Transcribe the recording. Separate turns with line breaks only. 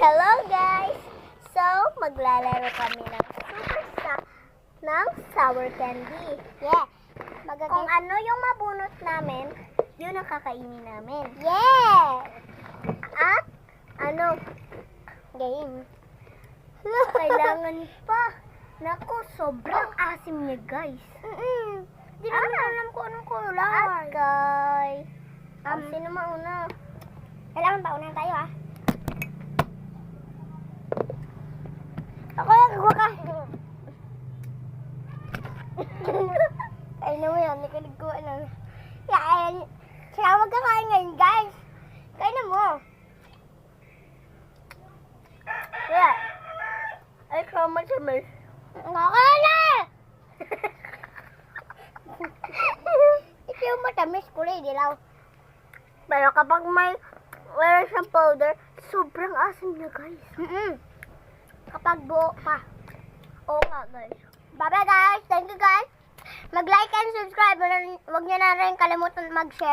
Hello guys! So, maglalaro kami ng sour candy. Yeah! Kung ano yung mabunot namin, yun ang kakainin namin. Yeah! At, game. Kailangan pa. Naku, sobrang asim niya guys. Hindi naman alam kung anong kulay. At guys, sino mauna? Kailangan pa unahan tayo ah. Ako nagagawa ka. Ay naman yan, nakinig ko lang. Yan, siya magkakain ngayon guys. Kain na mo. Yeah. Ay, kama siya may. Nakakain na! Ito yung matamis, kulay dilaw. Pero kapag meron siyang powder, sobrang asim niya guys. Kapag buo pa. Oo nga guys. Bye-bye guys. Thank you guys. Mag-like and subscribe. Huwag niyo na rin kalimutan mag-share.